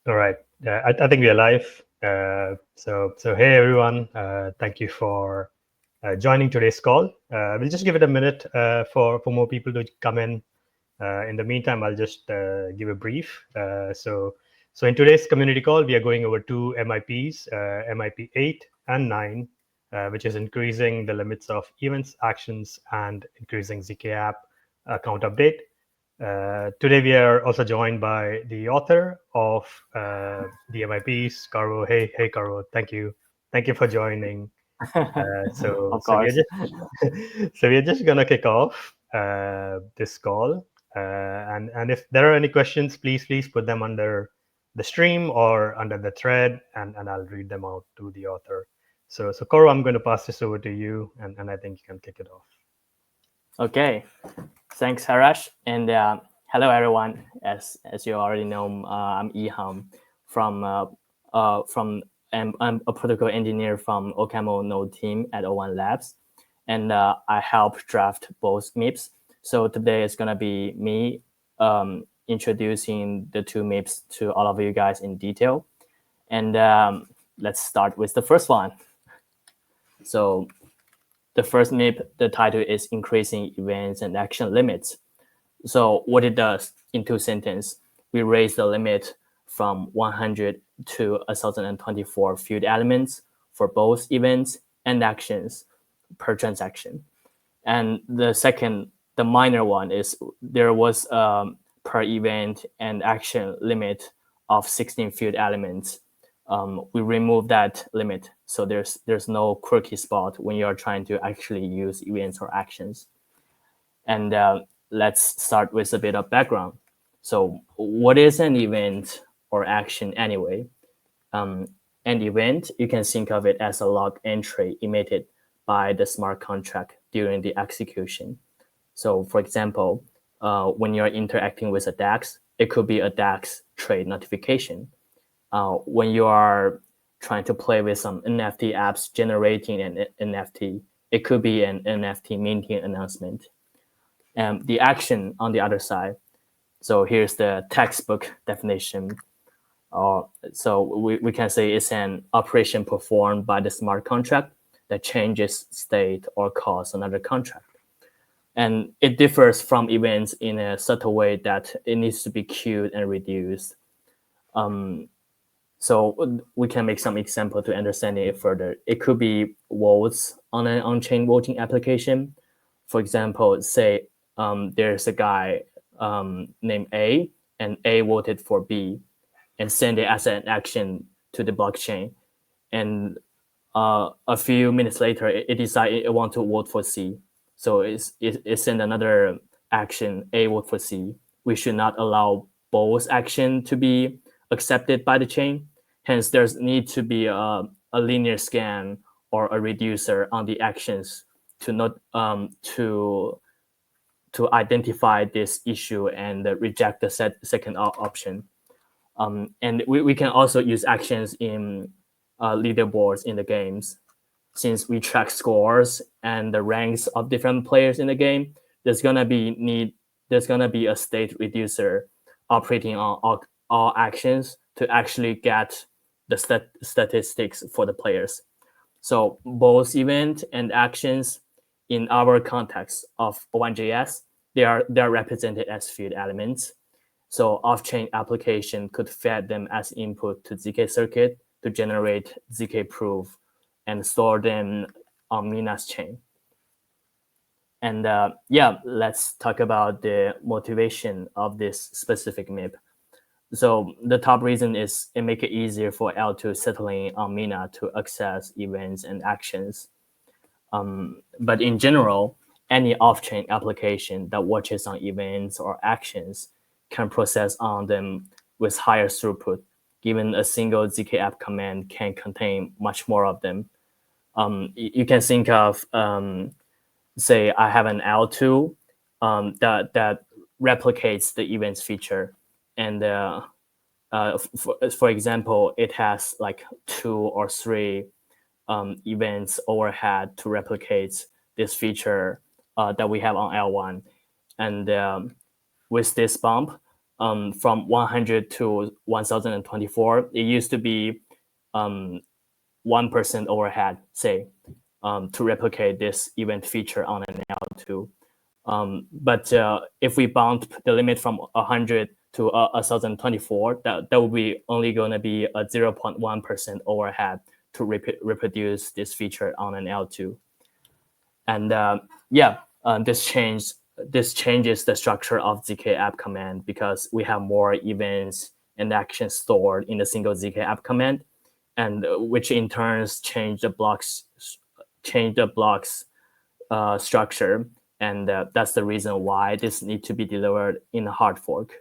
All right. I think we are live. So hey everyone. Thank you for joining today's call. We'll just give it a minute for more people to come in. In the meantime, I'll just give a brief. So in today's community call, we are going over two MIPs, MIP 8 and 9, which is increasing the limits of events, actions, and increasing zkApp account update. Today we are also joined by the author of the MIPs, Caro. Hey, Caro. Thank you for joining. So Of so we are course. just so we are just gonna kick off this call. And if there are any questions, please put them under the stream or under the thread, and I'll read them out to the author. So Caro, I'm going to pass this over to you, and I think you can kick it off. Okay, thanks, Harash, and hello everyone. As you already know, I'm Iham from I'm a protocol engineer from OCaml node team at O1 Labs, and I help draft both MIPs. So today is gonna be me introducing the two MIPs to all of you guys in detail, and let's start with the first one. So the first MIP, the title is Increasing Events and Action Limits. So what it does in two sentences, we raise the limit from 100 to 1024 field elements for both events and actions per transaction. And the second, the minor one, is there was per event and action limit of 16 field elements. We remove that limit, so there's no quirky spot when you're trying to actually use events or actions. And let's start with a bit of background. So what is an event or action anyway? An event, you can think of it as a log entry emitted by the smart contract during the execution. So for example, when you're interacting with a DAX, it could be a DAX trade notification. When you are trying to play with some NFT apps generating an NFT, it could be an NFT minting announcement. And the action on the other side. So here's the textbook definition. So we can say it's an operation performed by the smart contract that changes state or cause another contract. And it differs from events in a subtle way that it needs to be queued and reduced. So we can make some example to understand it further. It could be votes on an on-chain voting application. For example, say there's a guy named A, and A voted for B and send it as an action to the blockchain. And a few minutes later, it decided it want to vote for C. So it sent another action, A vote for C. We should not allow both action to be accepted by the chain. Hence, there's need to be a linear scan or a reducer on the actions to not to identify this issue and reject the second option. And we can also use actions in leaderboards in the games. Since we track scores and the ranks of different players in the game, there's gonna be a state reducer operating on all actions to actually get the statistics for the players. So both event and actions in our context of O1JS, they're represented as field elements. So off-chain application could fed them as input to zk circuit to generate zk proof and store them on Mina's chain. And let's talk about the motivation of this specific MIP. So the top reason is it make it easier for L2 settling on Mina to access events and actions. But in general, any off-chain application that watches on events or actions can process on them with higher throughput, given a single zkApp command can contain much more of them. You can think of, say, I have an L2 that replicates the events feature. And for example, it has like 2 or 3 events overhead to replicate this feature that we have on L1. And with this bump, from 100 to 1024, it used to be 1% overhead, say, to replicate this event feature on an L2. But if we bound the limit from 100 to 1024, that would be only going to be a 0.1% overhead to reproduce this feature on an L2. And this changes the structure of zkApp command because we have more events and actions stored in a single zkApp command, and which in turn change the blocks structure. And that's the reason why this needs to be delivered in a hard fork.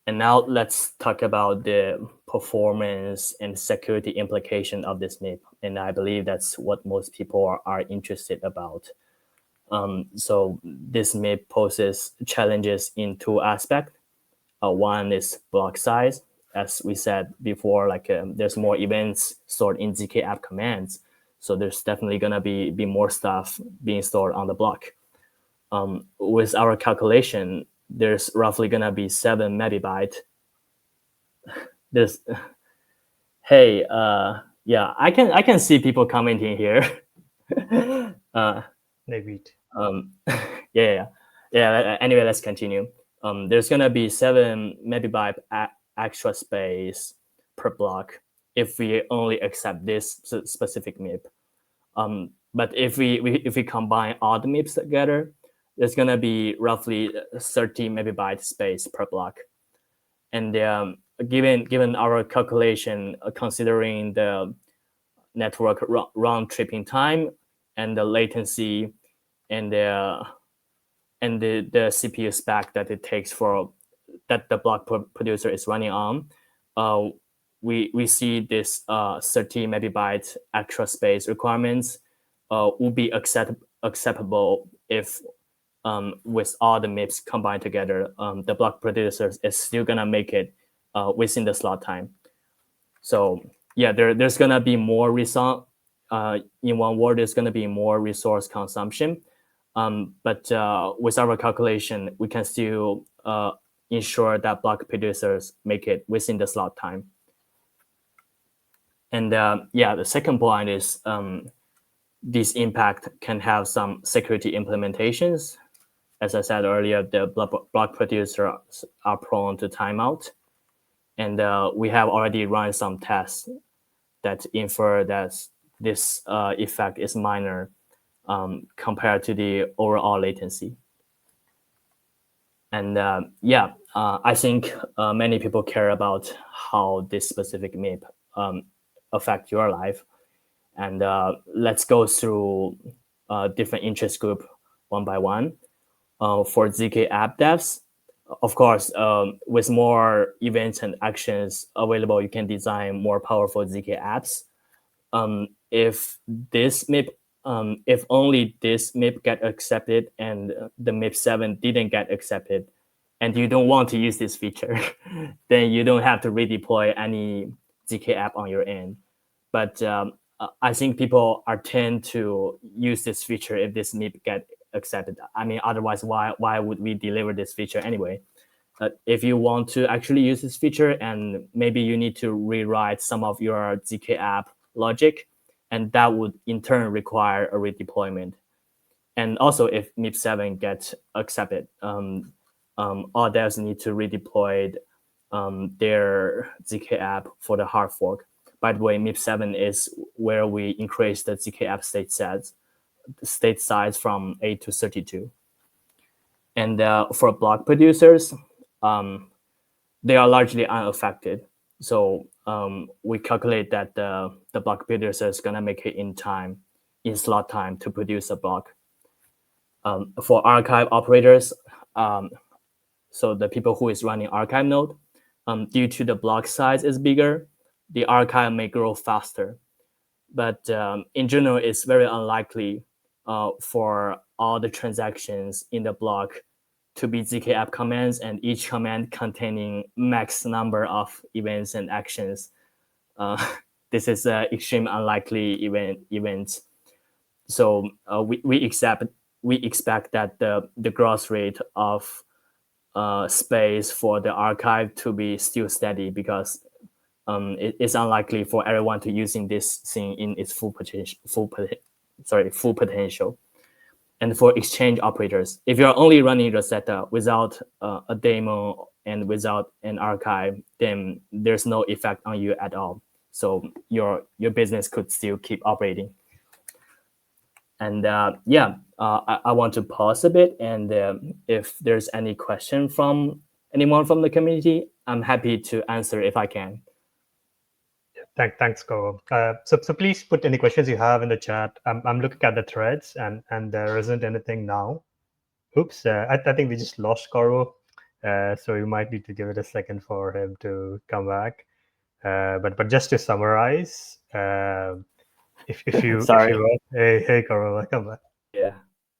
And now let's talk about the performance and security implication of this MIP. And I believe that's what most people are interested about. So this MIP poses challenges in two aspects. One is block size. As we said before, there's more events stored in zkApp commands. So there's definitely going to be more stuff being stored on the block. With our calculation, there's roughly going to be 7 megabyte. There's, hey, yeah, I can see people commenting here. Maybe. Yeah. Anyway, let's continue. There's going to be 7 megabyte extra space per block if we only accept this specific MIP. But if we combine all the MIPs together, there's going to be roughly 30 megabyte space per block. And given our calculation, considering the network round tripping time and the latency and the CPU spec that it takes for that the block producer is running on, we see this 30 megabyte extra space requirements will be acceptable if with all the MIPs combined together, the block producer is still gonna make it within the slot time. So yeah, there's gonna be more resource. In one word, there's gonna be more resource consumption. But with our calculation, we can still ensure that block producers make it within the slot time. And the second point is this impact can have some security implementations. As I said earlier, the block producers are prone to timeout. And we have already run some tests that infer that this effect is minor compared to the overall latency. And I think many people care about how this specific MIP affect your life. And let's go through different interest group one by one. For zkApp devs, of course, with more events and actions available, you can design more powerful zkApps. If this MIP, if only this MIP get accepted and the MIP 7 didn't get accepted, and you don't want to use this feature, then you don't have to redeploy any zkApp on your end. But I think people are tend to use this feature if this MIP get accepted. I mean, otherwise, why would we deliver this feature anyway? If you want to actually use this feature, and maybe you need to rewrite some of your zkApp logic, and that would in turn require a redeployment. And also, if MIP 7 gets accepted, all devs need to redeploy their zkApp for the hard fork. By the way, MIP 7 is where we increase the zkApp state size from 8 to 32. And for block producers, they are largely unaffected. So we calculate that the block producer is going to make it in slot time to produce a block. For archive operators, so the people who is running archive node, due to the block size is bigger, the archive may grow faster. But in general, it's very unlikely for all the transactions in the block to be zkApp commands, and each command containing max number of events and actions. This is an extreme unlikely event. So we expect that the growth rate of space for the archive to be still steady, because it's unlikely for everyone to using this thing in its full potential. And for exchange operators, if you're only running Rosetta without a daemon and without an archive, then there's no effect on you at all. So your business could still keep operating. And I want to pause a bit, and if there's any question from anyone from the community, I'm happy to answer if I can. Thanks, Go. So please put any questions you have in the chat. I'm looking at the threads, and there isn't anything now. Oops, I think we just lost Coro, so you might need to give it a second for him to come back. But just to summarize, if you Sorry. want, hey Coro, welcome back. Yeah.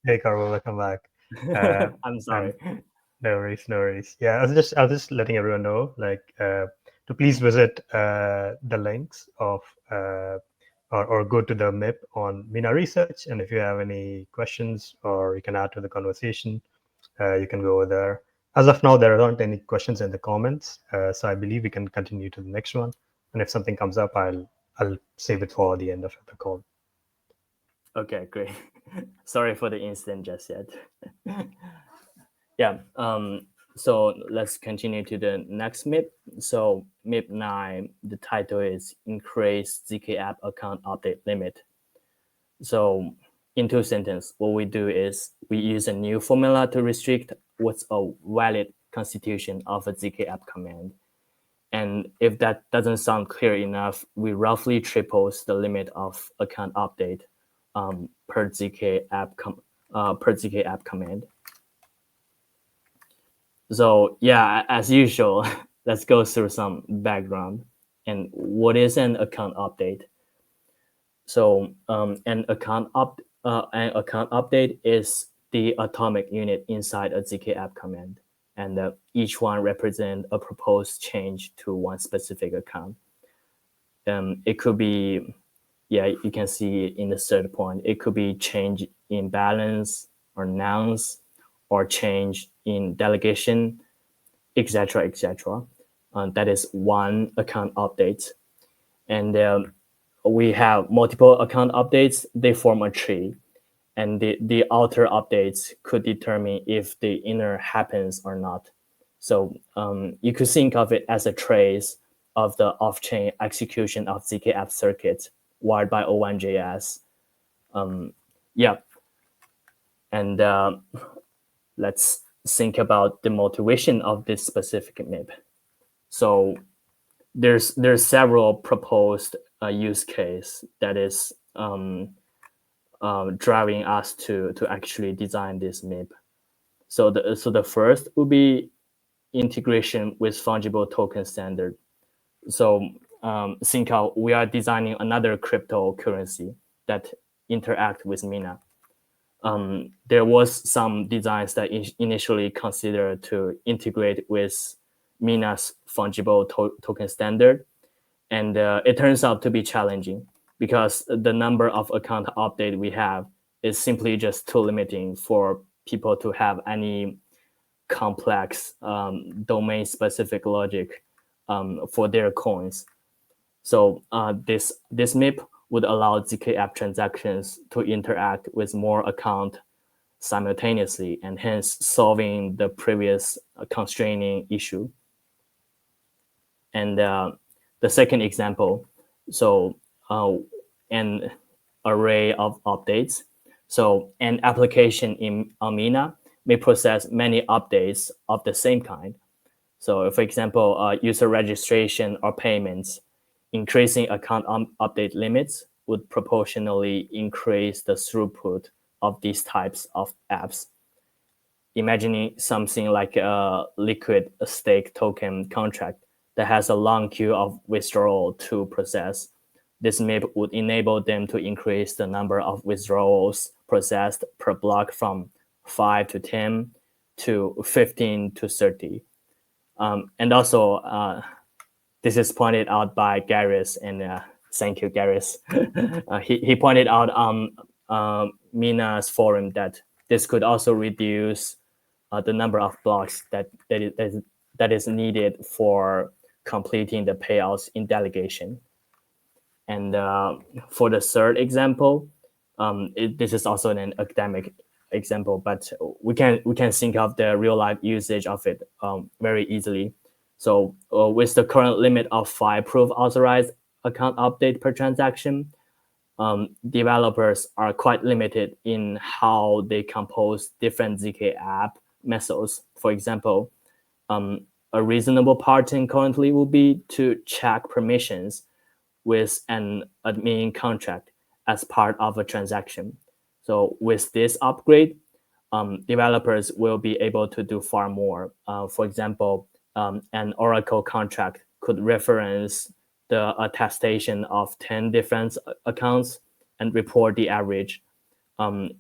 Hey Coro, welcome back. I'm sorry. No worries. Yeah, I was just letting everyone know, like, to please visit the links of or go to the MIP on Mina Research, and if you have any questions or you can add to the conversation, you can go over there. As of now, there aren't any questions in the comments, so I believe we can continue to the next one. And if something comes up, I'll save it for the end of the call. Okay, great. Sorry for the incident just yet. Yeah. So let's continue to the next MIP. So MIP 9, the title is Increase zkApp Account Update Limit. So in 2 sentences, what we do is we use a new formula to restrict what's a valid constitution of a zkApp command. And if that doesn't sound clear enough, we roughly triples the limit of account update per zkApp command. So yeah, as usual, let's go through some background and what is an account update. So an account update is the atomic unit inside a zkApp command, and each one represents a proposed change to one specific account. It could be, yeah, you can see in the third point, it could be change in balance or nouns, or change in delegation, etc., etc. That is one account update. And we have multiple account updates. They form a tree. And the outer updates could determine if the inner happens or not. So you could think of it as a trace of the off-chain execution of zkApp circuit wired by O1.js. Yeah. And let's think about the motivation of this specific MIP. So there's several proposed use case that is driving us to actually design this MIP. So the first would be integration with fungible token standard. So think how we are designing another cryptocurrency that interact with Mina. There was some designs that initially considered to integrate with Mina's fungible token standard, and it turns out to be challenging because the number of account update we have is simply just too limiting for people to have any complex domain-specific logic for their coins. So this MIP would allow zkApp transactions to interact with more account simultaneously, and hence solving the previous constraining issue. And the second example, so an array of updates. So an application in Mina may process many updates of the same kind. So for example, user registration or payments, increasing account update limits would proportionally increase the throughput of these types of apps. Imagining something like a liquid stake token contract that has a long queue of withdrawal to process. This MIP would enable them to increase the number of withdrawals processed per block from 5 to 10 to 15 to 30. And also, this is pointed out by Garris, and thank you, Garris. He pointed out on Mina's forum that this could also reduce the number of blocks that is needed for completing the payouts in delegation. And for the third example, this is also an academic example, but we can think of the real life usage of it very easily. So with the current limit of 5 proof authorized account update per transaction, developers are quite limited in how they compose different zkApp methods. For example, a reasonable pattern currently would be to check permissions with an admin contract as part of a transaction. So with this upgrade, developers will be able to do far more. For example, an Oracle contract could reference the attestation of 10 different accounts and report the average.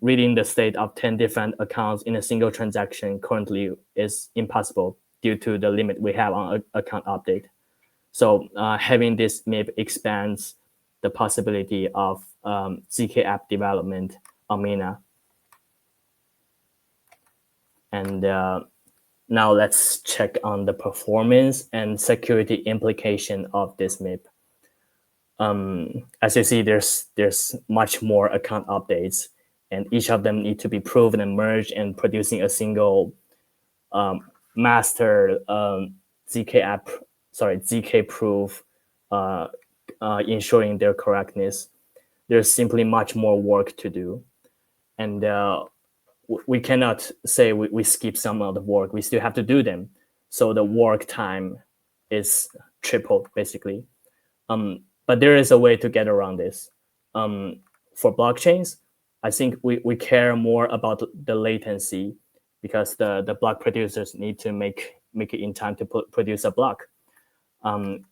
Reading the state of 10 different accounts in a single transaction currently is impossible due to the limit we have on account update. So having this MIP expands the possibility of zkApp development on Mina. And now let's check on the performance and security implication of this MIP. As you see, there's much more account updates, and each of them need to be proven and merged and producing a single master zk proof, ensuring their correctness. There's simply much more work to do, and we cannot say we skip some of the work. We still have to do them, so the work time is tripled basically. But there is a way to get around this. For blockchains, I think we care more about the latency because the block producers need to make it in time to produce a block. And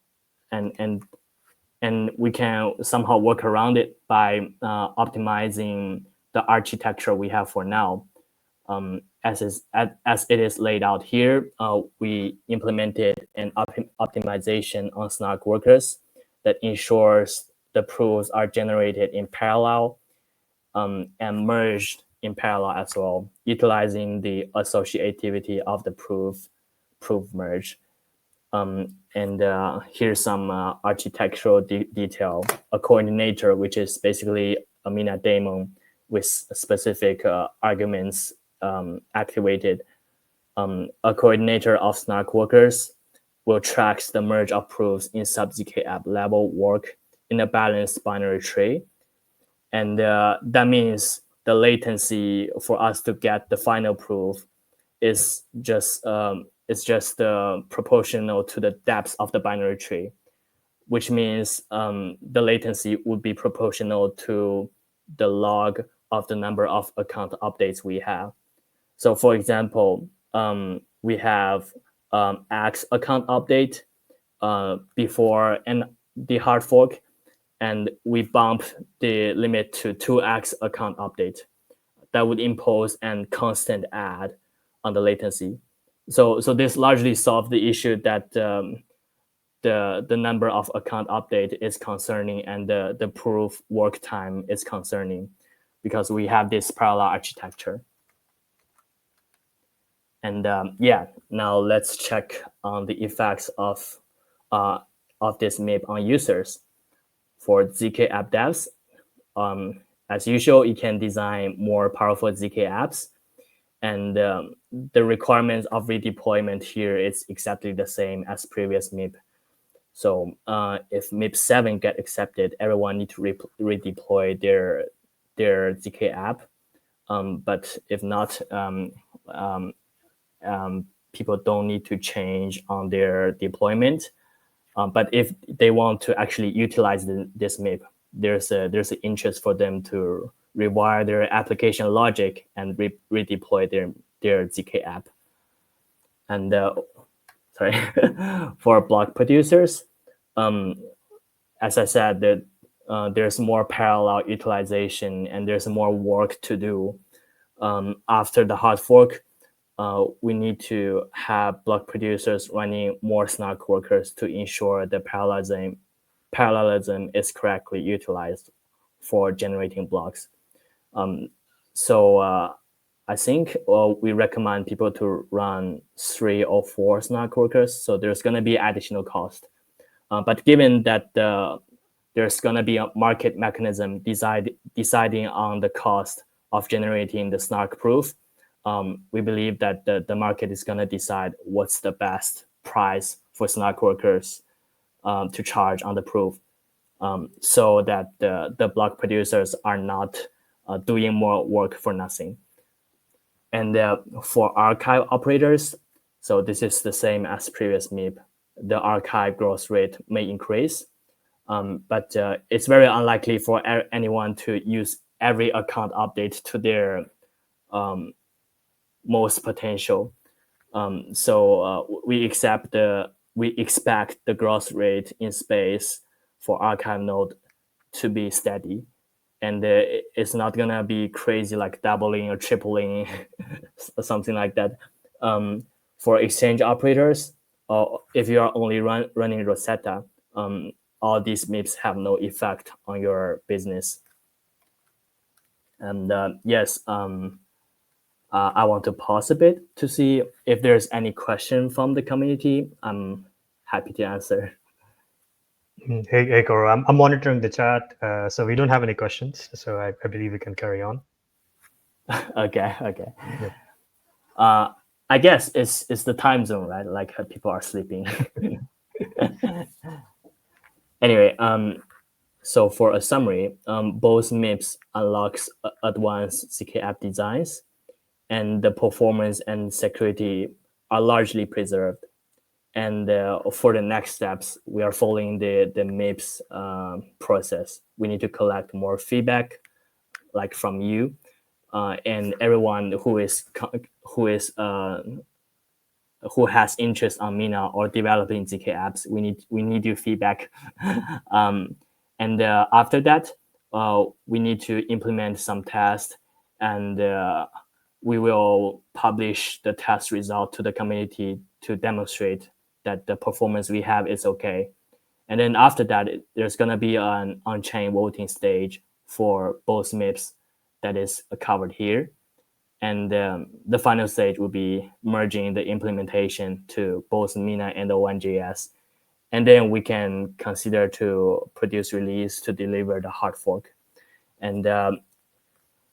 we can somehow work around it by optimizing the architecture we have for now. As it is laid out here, we implemented an optimization on Snark workers that ensures the proofs are generated in parallel and merged in parallel as well, utilizing the associativity of the proof merge. And here's some architectural detail. A coordinator, which is basically a Mina daemon with specific arguments activated. A coordinator of Snark workers will track the merge of proofs in sub-zkApp level work in a balanced binary tree. And that means the latency for us to get the final proof is just proportional to the depth of the binary tree, which means the latency would be proportional to the log of the number of account updates we have. So for example, we have X account update before the hard fork, and we bump the limit to 2x account update. That would impose a constant add on the latency. So this largely solved the issue that the number of account update is concerning and the proof work time is concerning because we have this parallel architecture. And now let's check on the effects of this MIP on users. For zkApp devs, as usual, you can design more powerful zkApps, and the requirements of redeployment here is exactly the same as previous MIP. So if MIP 7 get accepted, everyone need to redeploy their zkApp. But if not, people don't need to change on their deployment. But if they want to actually utilize this MIP, there's an interest for them to rewire their application logic and redeploy their zkApp. And for block producers, as I said, there's more parallel utilization and there's more work to do. After the hard fork, we need to have block producers running more Snark workers to ensure the parallelism is correctly utilized for generating blocks. So I think we recommend people to run 3 or 4 snark workers. So there's going to be additional cost. But given that there's going to be a market mechanism deciding on the cost of generating the snark proof, we believe that the market is going to decide what's the best price for snark workers to charge on the proof, so that the block producers are not doing more work for nothing. And for archive operators, so this is the same as previous MIP. The archive growth rate may increase, but it's very unlikely for anyone to use every account update to their most potential. So we expect the growth rate in space for archive node to be steady, and it's not gonna be crazy like doubling or tripling or something like that. For exchange operators, if you are only running Rosetta, all these MIPs have no effect on your business. And yes, I want to pause a bit to see if there's any question from the community. I'm happy to answer. Hey Koro, I'm monitoring the chat, so we don't have any questions. So I believe we can carry on. Okay. Yep. I guess it's the time zone, right? Like people are sleeping. Anyway, so for a summary, both MIPS unlocks advanced zkApp designs, and the performance and security are largely preserved. And for the next steps, we are following the MIPS process. We need to collect more feedback, like from you, and everyone who has interest on Mina or developing zkApps. We need your feedback, and after that, we need to implement some tests, and we will publish the test result to the community to demonstrate that the performance we have is okay. And then after that, there's going to be an on-chain voting stage for both MIPS that is covered here. And the final stage will be merging the implementation to both Mina and the 1JS. And then we can consider to produce release to deliver the hard fork. And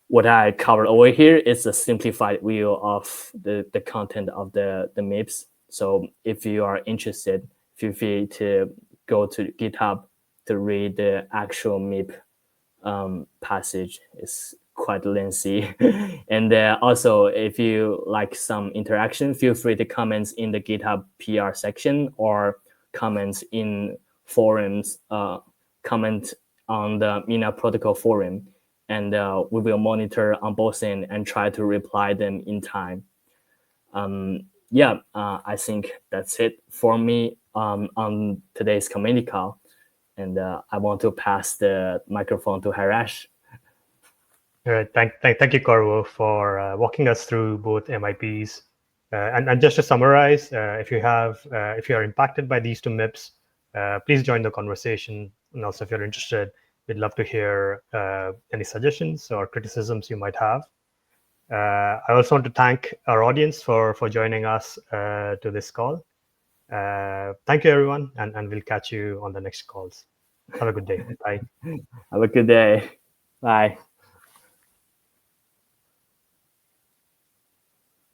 what I covered over here is a simplified view of the content of the MIPS. So if you are interested, feel free to go to GitHub to read the actual MIP passage. It's quite lengthy. And also, if you like some interaction, feel free to comment in the GitHub PR section or comments in forums, comment on the Mina protocol forum. And we will monitor on both ends and try to reply them in time. I think that's it for me on today's community call. And I want to pass the microphone to Harash. All right. Thank you, Corvo, for walking us through both MIPs. And just to summarize, if you are impacted by these two MIPs, please join the conversation. And also, if you're interested, we'd love to hear any suggestions or criticisms you might have. I also want to thank our audience for joining us to this call. Thank you, everyone, and we'll catch you on the next calls. Have a good day. Bye. Have a good day. Bye.